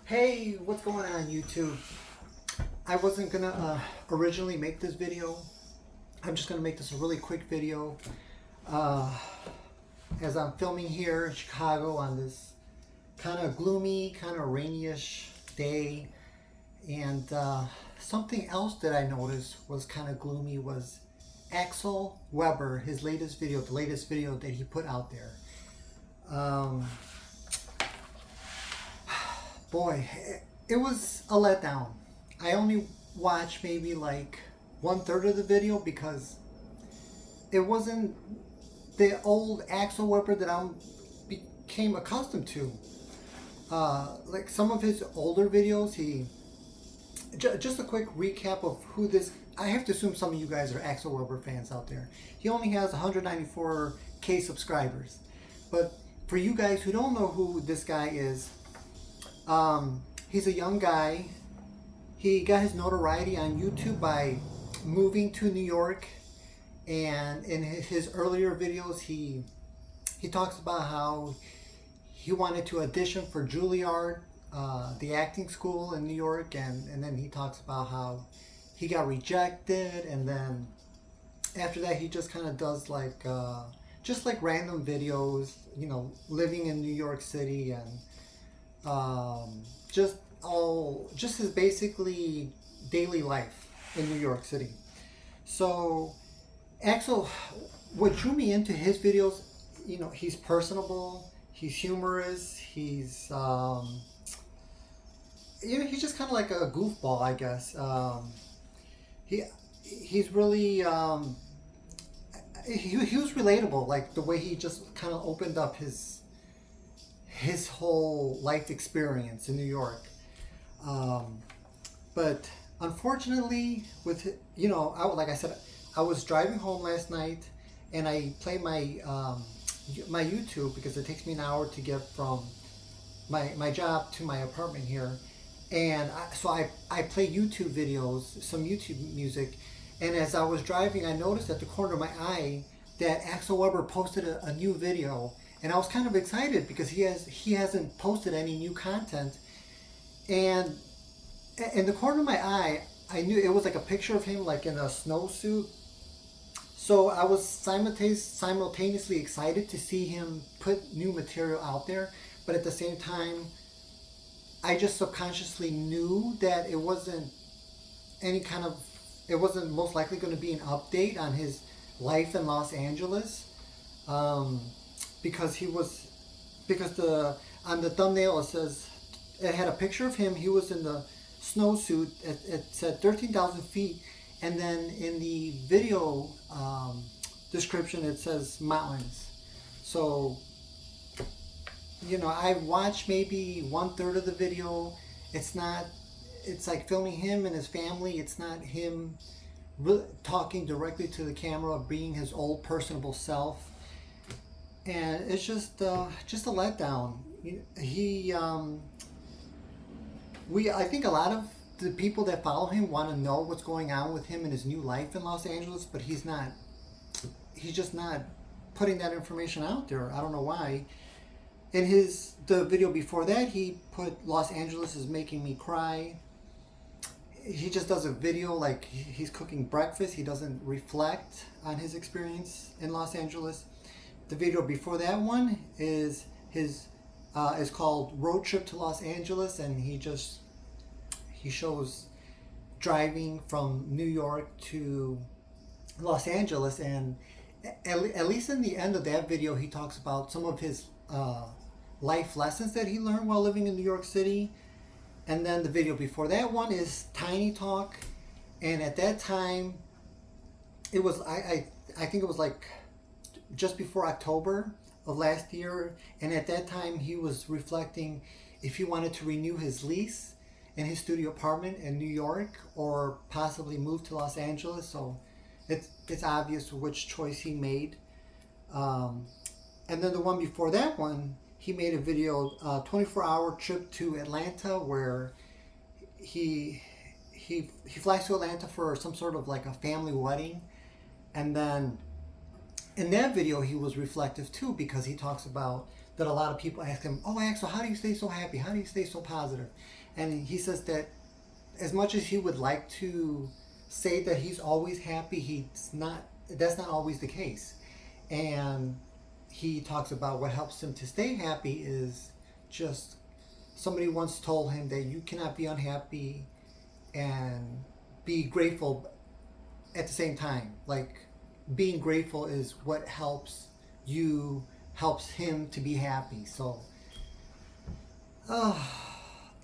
Hey, what's going on YouTube? I wasn't gonna originally make this video. I'm just gonna make this a really quick video uh, as I'm filming here in Chicago on this kind of gloomy, kind of rainy-ish day. And something else that I noticed was kind of gloomy was Axel Webber, his latest video, the latest video that he put out there. Boy, it was a letdown. I only watched maybe like 1/3 of the video because it wasn't the old Axel Webber that I became accustomed to. Like some of his older videos, just a quick recap of who this. I have to assume some of you guys are Axel Webber fans out there. He only has 194K subscribers, but for you guys who don't know who this guy is, he's a young guy. He got his notoriety on YouTube by moving to New York, and in his earlier videos, he talks about how he wanted to audition for Juilliard, the acting school in New York, and then he talks about how he got rejected, and then after that he just kind of does like just like random videos, you know, living in New York City and just his basically daily life in New York City. So Axel, what drew me into his videos, you know, he's personable, he's humorous, he's you know, he's just kind of like a goofball, I guess. He's really he was relatable, like the way he just kind of opened up his whole life experience in New York. But unfortunately, with, you know, like I said, I was driving home last night and I play my my YouTube because it takes me an hour to get from my job to my apartment here. And so I play YouTube videos, some YouTube music, and as I was driving, I noticed at the corner of my eye that Axel Webber posted a new video, and I was kind of excited because he hasn't posted any new content. And in the corner of my eye, I knew it was like a picture of him like in a snowsuit. So I was simultaneously excited to see him put new material out there, but at the same time, I just subconsciously knew that it wasn't it wasn't most likely going to be an update on his life in Los Angeles, because on the thumbnail it had a picture of him. He was in the snowsuit. It said 13,000 feet, and then in the video description it says mountains. So, you know, I watched maybe 1/3 of the video. It's like filming him and his family. It's not him really talking directly to the camera, being his old personable self. And it's just a letdown. I think a lot of the people that follow him want to know what's going on with him and his new life in Los Angeles, but he's just not putting that information out there. I don't know why. In the video before that, he put Los Angeles is making me cry. He just does a video like he's cooking breakfast. He doesn't reflect on his experience in Los Angeles. The video before that one is called Road Trip to Los Angeles, and he shows driving from New York to Los Angeles, and at least in the end of that video, he talks about some of his life lessons that he learned while living in New York City. And then the video before that one is Tiny Talk, and at that time it was I think it was like just before October of last year, and at that time he was reflecting if he wanted to renew his lease in his studio apartment in New York or possibly move to Los Angeles. So it's obvious which choice he made. And then the one before that one, he made a video, 24-hour trip to Atlanta, where he flies to Atlanta for some sort of like a family wedding. And then in that video he was reflective too, because he talks about that a lot of people ask him, "Oh, Axel, how do you stay so happy? How do you stay so positive?" And he says that as much as he would like to say that he's always happy, he's not. That's not always the case. And he talks about what helps him to stay happy is just somebody once told him that you cannot be unhappy and be grateful at the same time. Like, being grateful is what helps him to be happy. So,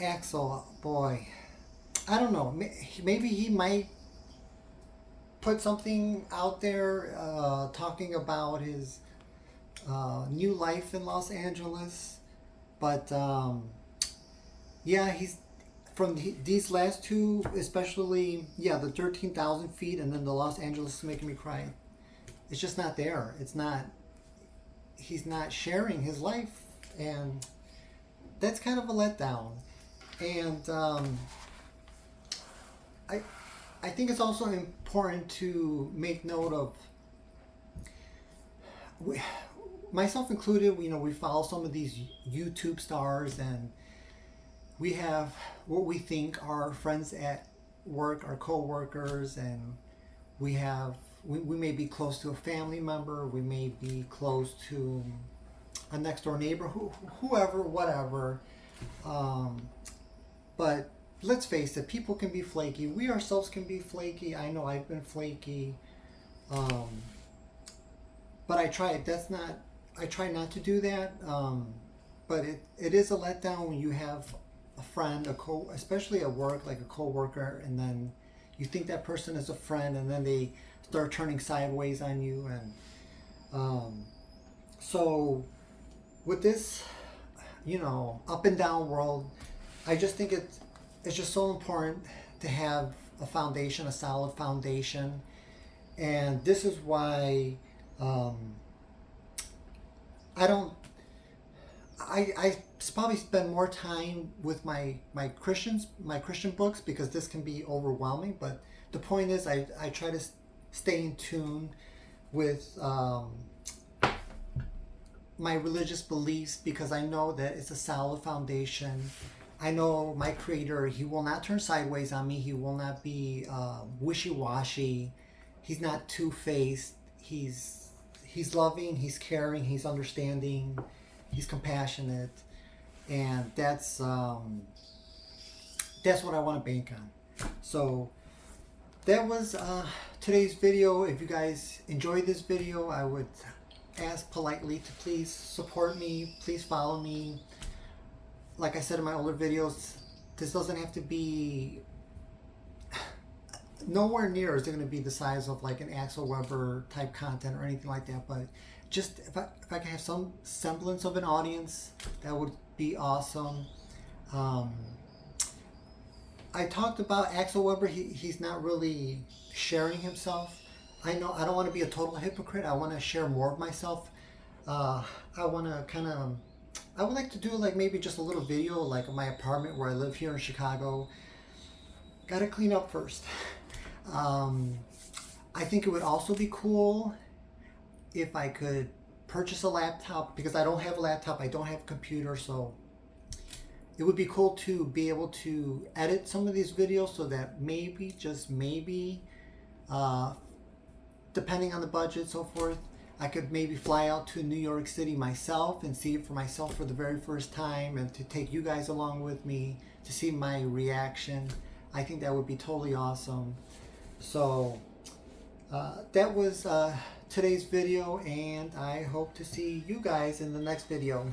Axel, boy, I don't know. Maybe he might put something out there talking about his new life in Los Angeles. But yeah, he's from these last two, especially, yeah, the 13,000 feet and then the Los Angeles is making me cry. It's just not there. It's not, he's not sharing his life, and that's kind of a letdown. And I think it's also important to make note of, myself included, we follow some of these YouTube stars, and we have what we think are friends at work, our co-workers, and we may be close to a family member, we may be close to a next door neighbor, whoever, whatever. But let's face it, people can be flaky. We ourselves can be flaky. I know I've been flaky. But I try not to do that. But it is a letdown when you have a friend, especially at work, like a coworker, and then you think that person is a friend, and then they start turning sideways on you. And so with this, up and down world, I just think it's just so important to have a foundation, a solid foundation. And this is why I probably spend more time with my Christian books, because this can be overwhelming. But the point is, I try to stay in tune with my religious beliefs, because I know that it's a solid foundation. I know my Creator, He will not turn sideways on me. He will not be wishy-washy. He's not two-faced. He's loving, He's caring, He's understanding, He's compassionate. And that's what I want to bank on. So that was today's video. If you guys enjoyed this video, I would ask politely to please support me, please follow me. Like I said in my older videos, this doesn't have to be, nowhere near is it going to be the size of like an Axel Webber type content or anything like that, but just if I can have some semblance of an audience, that would be awesome. I talked about Axel Webber. He's not really sharing himself. I know I don't want to be a total hypocrite. I want to share more of myself. I want to I would like to do like maybe just a little video like of my apartment where I live here in Chicago. Gotta clean up first. I think it would also be cool if I could purchase a laptop, because I don't have a laptop, I don't have a computer, so it would be cool to be able to edit some of these videos so that maybe, just maybe, depending on the budget, so forth, I could maybe fly out to New York City myself and see it for myself for the very first time, and to take you guys along with me to see my reaction. I think that would be totally awesome. So that was today's video, and I hope to see you guys in the next video.